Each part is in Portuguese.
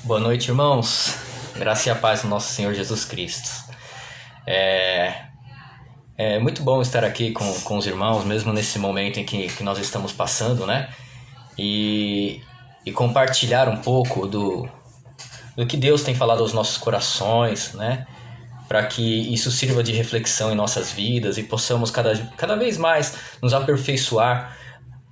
Boa noite, irmãos. Graça e a paz do nosso Senhor Jesus Cristo. É muito bom estar aqui com os irmãos, mesmo nesse momento em que nós estamos passando, né? E compartilhar um pouco do que Deus tem falado aos nossos corações, né? Para que isso sirva de reflexão em nossas vidas e possamos cada vez mais nos aperfeiçoar,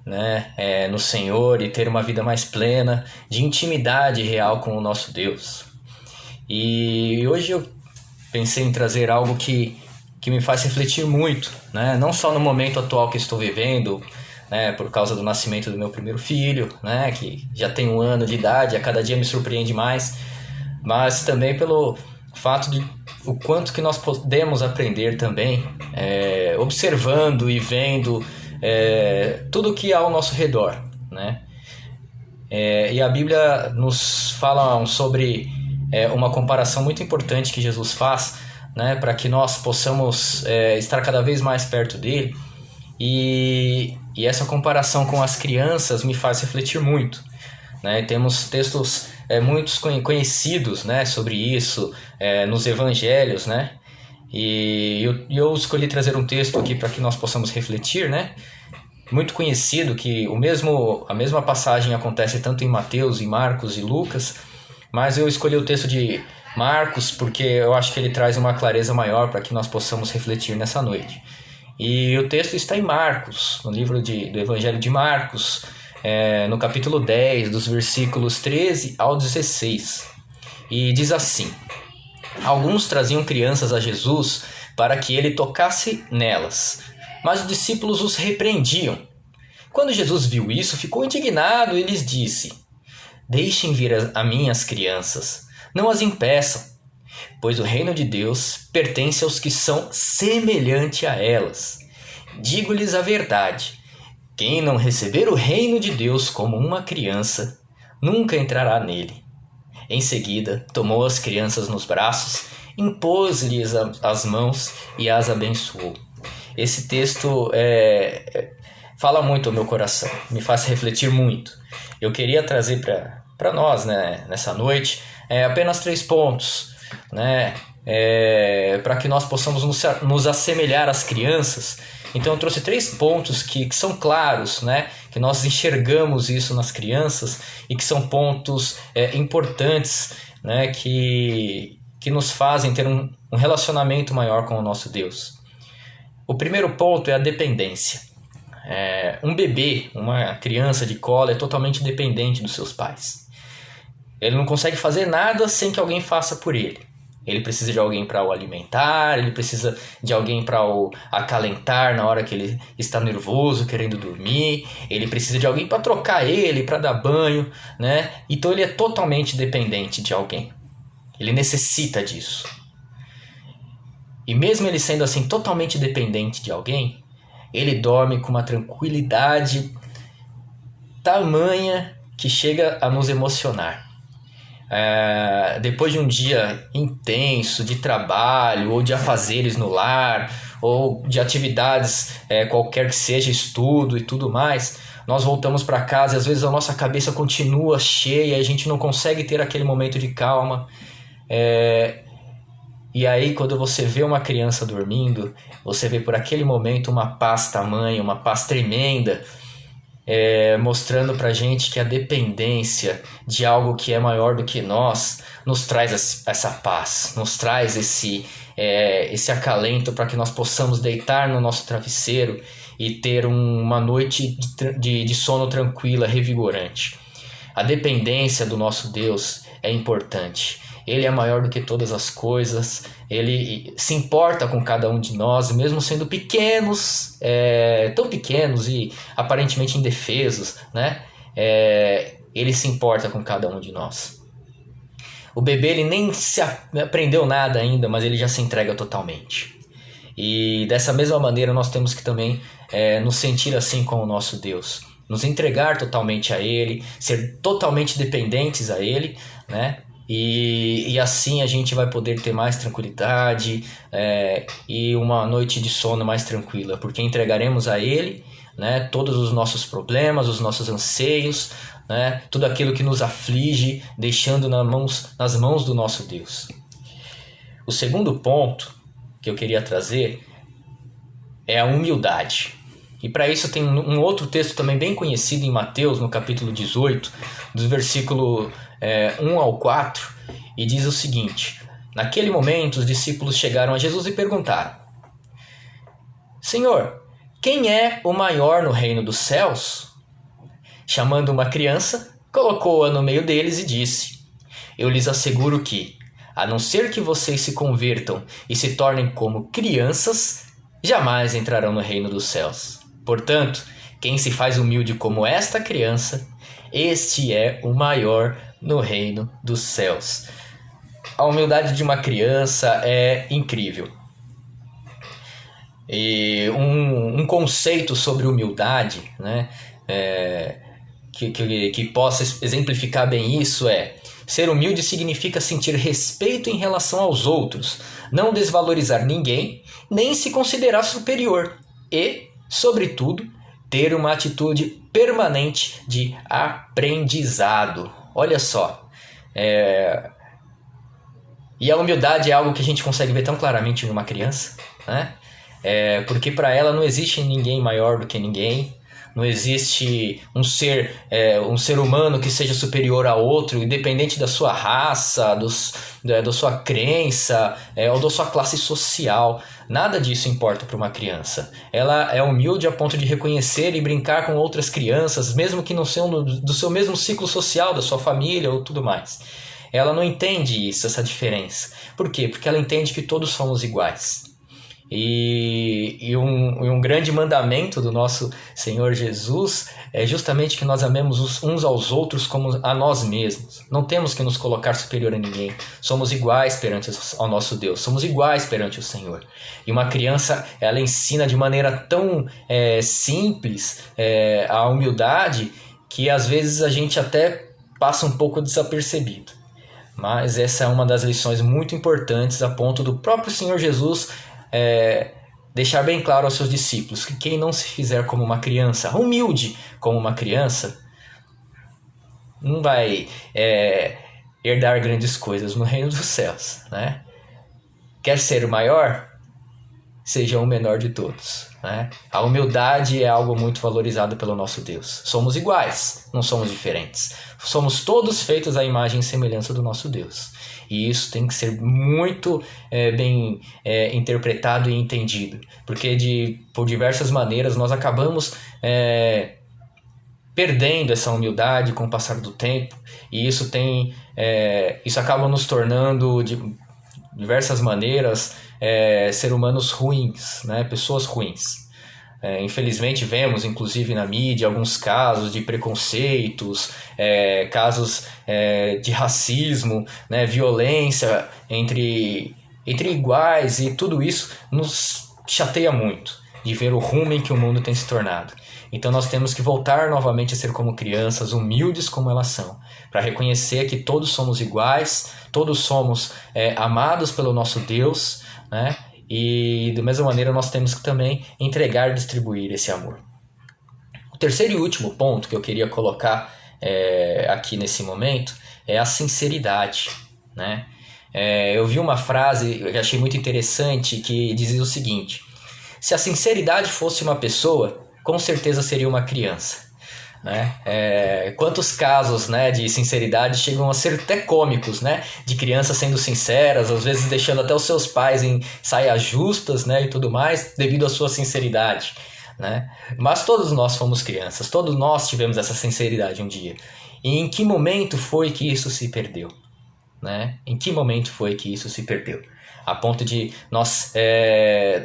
né, no Senhor e ter uma vida mais plena, de intimidade real com o nosso Deus. E hoje eu pensei em trazer algo que me faz refletir muito, né, não só no momento atual que estou vivendo, né, por causa do nascimento do meu primeiro filho, né, que já tem 1 ano de idade, a cada dia me surpreende mais, mas também pelo fato de o quanto que nós podemos aprender também, observando e vendo tudo que há ao nosso redor, né? E a Bíblia nos fala sobre uma comparação muito importante que Jesus faz, né, para que nós possamos estar cada vez mais perto dele. E essa comparação com as crianças me faz refletir muito, né? Temos textos muito conhecidos, né, sobre isso nos evangelhos, né? E eu escolhi trazer um texto aqui para que nós possamos refletir, né? Muito conhecido, que a mesma passagem acontece tanto em Mateus, em Marcos e Lucas, mas eu escolhi o texto de Marcos porque eu acho que ele traz uma clareza maior para que nós possamos refletir nessa noite. E o texto está em Marcos, no livro do Evangelho de Marcos, no capítulo 10, dos versículos 13 ao 16. E diz assim: Alguns traziam crianças a Jesus para que ele tocasse nelas, mas os discípulos os repreendiam. Quando Jesus viu isso, ficou indignado e lhes disse: Deixem vir a mim as crianças, não as impeçam, pois o reino de Deus pertence aos que são semelhantes a elas. Digo-lhes a verdade: quem não receber o reino de Deus como uma criança, nunca entrará nele. Em seguida, tomou as crianças nos braços, impôs-lhes as mãos e as abençoou. Esse texto fala muito ao meu coração, me faz refletir muito. Eu queria trazer para nós, né, nessa noite apenas 3 pontos, né, para que nós possamos nos assemelhar às crianças. Então eu trouxe 3 pontos que são claros, né, que nós enxergamos isso nas crianças e que são pontos importantes, né, que nos fazem ter um relacionamento maior com o nosso Deus. O primeiro ponto é a dependência. Um bebê, uma criança de colo, é totalmente dependente dos seus pais. Ele não consegue fazer nada sem que alguém faça por ele. Ele precisa de alguém para o alimentar, ele precisa de alguém para o acalentar na hora que ele está nervoso, querendo dormir. Ele precisa de alguém para trocar ele, para dar banho, né? Então ele é totalmente dependente de alguém. Ele necessita disso. E mesmo ele sendo assim totalmente dependente de alguém, ele dorme com uma tranquilidade tamanha que chega a nos emocionar. Depois de um dia intenso de trabalho ou de afazeres no lar ou de atividades qualquer que seja, estudo e tudo mais, nós voltamos para casa e às vezes a nossa cabeça continua cheia, a gente não consegue ter aquele momento de calma. E aí quando você vê uma criança dormindo, você vê por aquele momento uma paz tamanha, uma paz tremenda, mostrando pra gente que a dependência de algo que é maior do que nós nos traz essa paz, nos traz esse acalento para que nós possamos deitar no nosso travesseiro e ter uma noite de sono tranquila, revigorante. A dependência do nosso Deus é importante. Ele é maior do que todas as coisas, ele se importa com cada um de nós, mesmo sendo pequenos, tão pequenos e aparentemente indefesos, né? Ele se importa com cada um de nós. O bebê ele nem aprendeu nada ainda, mas ele já se entrega totalmente. E dessa mesma maneira nós temos que também nos sentir assim com o nosso Deus. Nos entregar totalmente a Ele, ser totalmente dependentes a Ele, né? E assim a gente vai poder ter mais tranquilidade e uma noite de sono mais tranquila, porque entregaremos a Ele, né, todos os nossos problemas, os nossos anseios, né? Tudo aquilo que nos aflige, deixando nas mãos do nosso Deus. O segundo ponto que eu queria trazer é a humildade. E para isso tem um outro texto também bem conhecido em Mateus, no capítulo 18, dos versículos 1 ao 4, e diz o seguinte: naquele momento os discípulos chegaram a Jesus e perguntaram: Senhor, quem é o maior no reino dos céus? Chamando uma criança, colocou-a no meio deles e disse: eu lhes asseguro que, a não ser que vocês se convertam e se tornem como crianças, jamais entrarão no reino dos céus. Portanto, quem se faz humilde como esta criança, este é o maior no reino dos céus. A humildade de uma criança é incrível. E um conceito sobre humildade, né, que possa exemplificar bem isso é: ser humilde significa sentir respeito em relação aos outros, não desvalorizar ninguém, nem se considerar superior e, sobretudo, ter uma atitude permanente de aprendizado. Olha só. E a humildade é algo que a gente consegue ver tão claramente em uma criança, né? Porque para ela não existe ninguém maior do que ninguém. Não existe um ser humano que seja superior a outro, independente da sua raça, da sua crença ou da sua classe social. Nada disso importa para uma criança. Ela é humilde a ponto de reconhecer e brincar com outras crianças, mesmo que não sejam do seu mesmo ciclo social, da sua família ou tudo mais. Ela não entende isso, essa diferença. Por quê? Porque ela entende que todos somos iguais. E um grande mandamento do nosso Senhor Jesus é justamente que nós amemos uns aos outros como a nós mesmos. Não temos que nos colocar superior a ninguém. Somos iguais perante ao nosso Deus. Somos iguais perante o Senhor. E uma criança, ela ensina de maneira tão simples a humildade que às vezes a gente até passa um pouco desapercebido. Mas essa é uma das lições muito importantes, a ponto do próprio Senhor Jesus deixar bem claro aos seus discípulos que quem não se fizer como uma criança, humilde como uma criança, não vai herdar grandes coisas no reino dos céus, né? Quer ser o maior? Seja o menor de todos, né? A humildade é algo muito valorizado pelo nosso Deus. Somos iguais, não somos diferentes. Somos todos feitos à imagem e semelhança do nosso Deus. E isso tem que ser muito bem interpretado e entendido. Porque por diversas maneiras nós acabamos perdendo essa humildade com o passar do tempo. E isso acaba nos tornando, de diversas maneiras, ser humanos ruins, né? Pessoas ruins. Infelizmente vemos, inclusive na mídia, alguns casos de preconceitos, casos de racismo, né? Violência entre iguais, e tudo isso nos chateia muito de ver o rumo em que o mundo tem se tornado. Então nós temos que voltar novamente a ser como crianças, humildes como elas são, para reconhecer que todos somos iguais, todos somos amados pelo nosso Deus, né? E da mesma maneira nós temos que também entregar e distribuir esse amor. O terceiro e último ponto que eu queria colocar aqui nesse momento é a sinceridade, né? Eu vi uma frase que achei muito interessante que dizia o seguinte: se a sinceridade fosse uma pessoa, com certeza seria uma criança. Né? Quantos casos, né, de sinceridade chegam a ser até cômicos, né? De crianças sendo sinceras, às vezes deixando até os seus pais em saias justas, né, e tudo mais, devido à sua sinceridade, né? Mas todos nós fomos crianças, todos nós tivemos essa sinceridade um dia. E em que momento foi que isso se perdeu? Né? Em que momento foi que isso se perdeu? A ponto de nós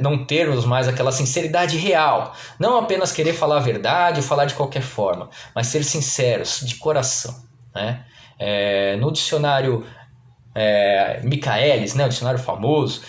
não termos mais aquela sinceridade real. Não apenas querer falar a verdade ou falar de qualquer forma, mas ser sinceros, de coração. Né? No dicionário Michaelis, né, o dicionário famoso,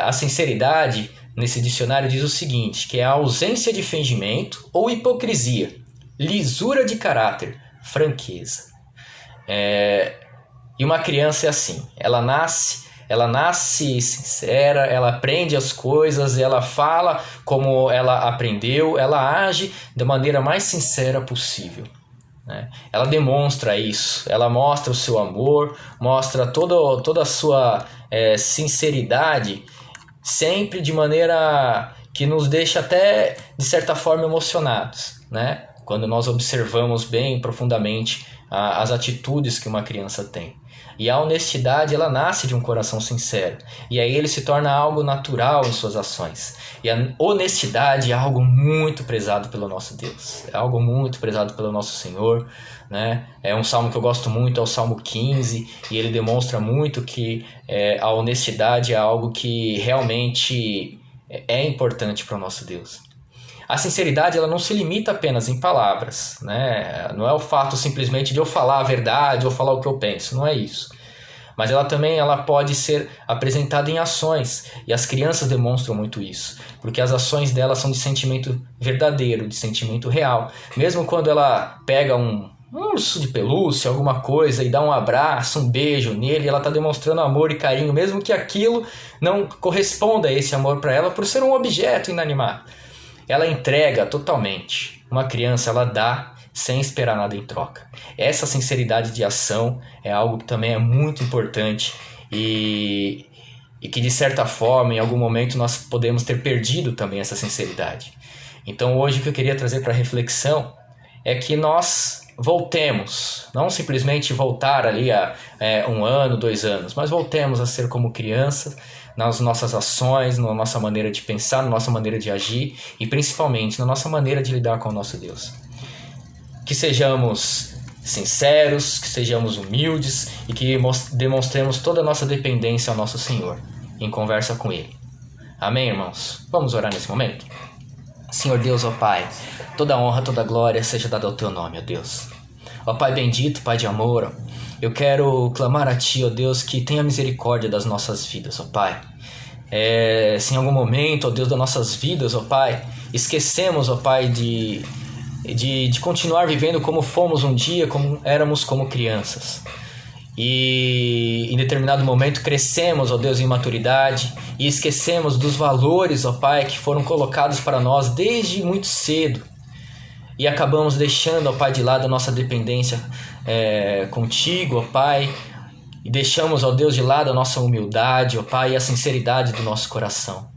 a sinceridade nesse dicionário diz o seguinte, que é a ausência de fingimento ou hipocrisia, lisura de caráter, franqueza. E uma criança é assim, ela nasce sincera, ela aprende as coisas, ela fala como ela aprendeu, ela age da maneira mais sincera possível. né? Ela demonstra isso, ela mostra o seu amor, mostra toda a sua sinceridade, sempre de maneira que nos deixa até, de certa forma, emocionados, né? Quando nós observamos bem profundamente as atitudes que uma criança tem. E a honestidade, ela nasce de um coração sincero. E aí ele se torna algo natural em suas ações. E a honestidade é algo muito prezado pelo nosso Deus. É algo muito prezado pelo nosso Senhor, né? É um salmo que eu gosto muito, é o Salmo 15. E ele demonstra muito que a honestidade é algo que realmente é importante para o nosso Deus. A sinceridade, ela não se limita apenas em palavras, né? Não é o fato simplesmente de eu falar a verdade ou falar o que eu penso, não é isso. Mas ela também pode ser apresentada em ações, e as crianças demonstram muito isso, porque as ações delas são de sentimento verdadeiro, de sentimento real. Mesmo quando ela pega um urso de pelúcia, alguma coisa, e dá um abraço, um beijo nele, ela está demonstrando amor e carinho, mesmo que aquilo não corresponda a esse amor para ela por ser um objeto inanimado. Ela entrega totalmente. Uma criança, ela dá sem esperar nada em troca. Essa sinceridade de ação é algo que também é muito importante e que, de certa forma, em algum momento, nós podemos ter perdido também essa sinceridade. Então, hoje, o que eu queria trazer para reflexão é que nós voltemos, não simplesmente voltar ali a 1 ano, 2 anos, mas voltemos a ser como crianças, nas nossas ações, na nossa maneira de pensar, na nossa maneira de agir e principalmente na nossa maneira de lidar com o nosso Deus. Que sejamos sinceros, que sejamos humildes e que demonstremos toda a nossa dependência ao nosso Senhor em conversa com Ele. Amém, irmãos? Vamos orar nesse momento? Senhor Deus, ó Pai, toda honra, toda glória seja dada ao Teu nome, ó Deus. Ó Pai bendito, Pai de amor, eu quero clamar a Ti, ó Deus, que tenha misericórdia das nossas vidas, ó Pai. Se em algum momento, ó Deus, das nossas vidas, ó Pai, esquecemos, ó Pai, de continuar vivendo como fomos um dia, como éramos como crianças. E em determinado momento crescemos, ó Deus, em maturidade e esquecemos dos valores, ó Pai, que foram colocados para nós desde muito cedo. E acabamos deixando, ó Pai, de lado a nossa dependência contigo, ó Pai, e deixamos, ó Deus, de lado a nossa humildade, ó Pai, e a sinceridade do nosso coração.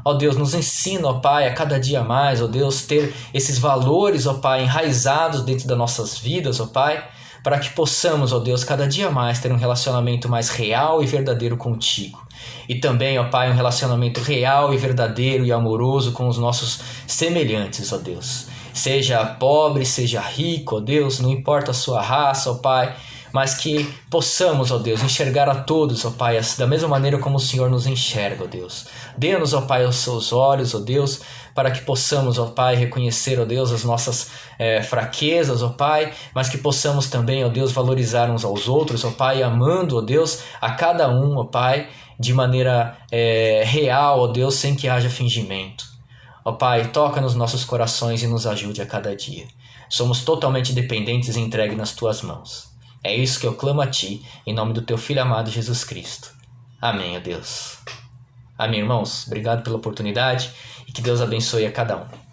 Ó Deus, nos ensina, ó Pai, a cada dia mais, ó Deus, ter esses valores, ó Pai, enraizados dentro das nossas vidas, ó Pai, para que possamos, ó Deus, cada dia mais ter um relacionamento mais real e verdadeiro contigo. E também, ó Pai, um relacionamento real e verdadeiro e amoroso com os nossos semelhantes, ó Deus. Seja pobre, seja rico, ó Deus, não importa a sua raça, ó Pai, mas que possamos, ó Deus, enxergar a todos, ó Pai, da mesma maneira como o Senhor nos enxerga, ó Deus. Dê-nos, ó Pai, os seus olhos, ó Deus, para que possamos, ó Pai, reconhecer, ó Deus, as nossas fraquezas, ó Pai, mas que possamos também, ó Deus, valorizar uns aos outros, ó Pai, amando, ó Deus, a cada um, ó Pai, de maneira real, ó Deus, sem que haja fingimento. Ó Pai, toca nos nossos corações e nos ajude a cada dia. Somos totalmente dependentes e entregues nas Tuas mãos. É isso que eu clamo a Ti, em nome do Teu Filho amado Jesus Cristo. Amém, ó Deus. Amém, irmãos. Obrigado pela oportunidade e que Deus abençoe a cada um.